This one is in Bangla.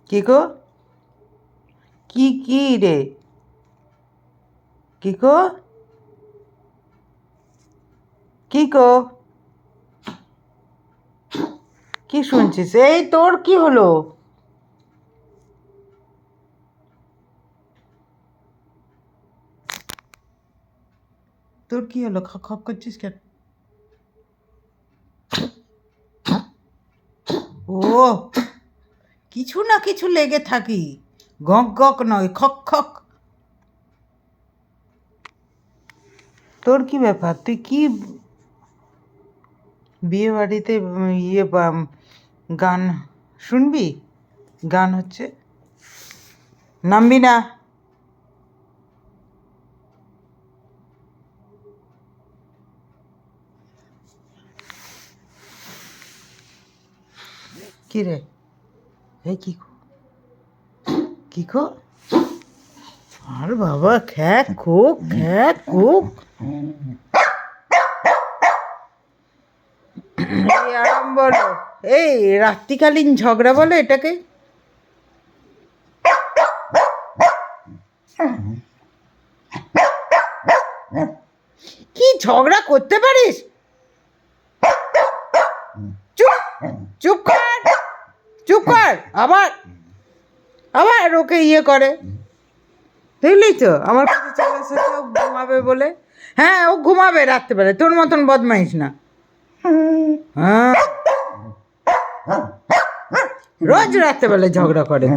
কি গো? কি কি রে? কি গো? কি গো? কি শুনছিস? এই তোর কি হলো? তোর কি হলো? খক খক করছিস কেন? ও, কিছু না কিছু লেগে থাকি। গক গক নয়, খক খক। তোর কি ব্যাপার? তুই কি বিয়ে বাড়িতে গান শুনবি? গান হচ্ছে, নামবি না? কি রে? এই কি কি খো? আর বাবা, খ্যাক খোক খ্যাক খোক। এই আরাম বলো। এই রাত্রিকালীন ঝগড়া বলো এটাকে। কি ঝগড়া করতে পারিস? চুপ, চুপ কর, চুপ কর। আবার আবার ওকে ইয়ে করে। দেখলি তো, আমার কাছে চলে এসেছে ও ঘুমাবে বলে। হ্যাঁ, ও ঘুমাবে রাত্রেবেলায়, তোর মতন বদমাইশ না। হ্যাঁ, রোজ রাত্রেবেলায় ঝগড়া করে।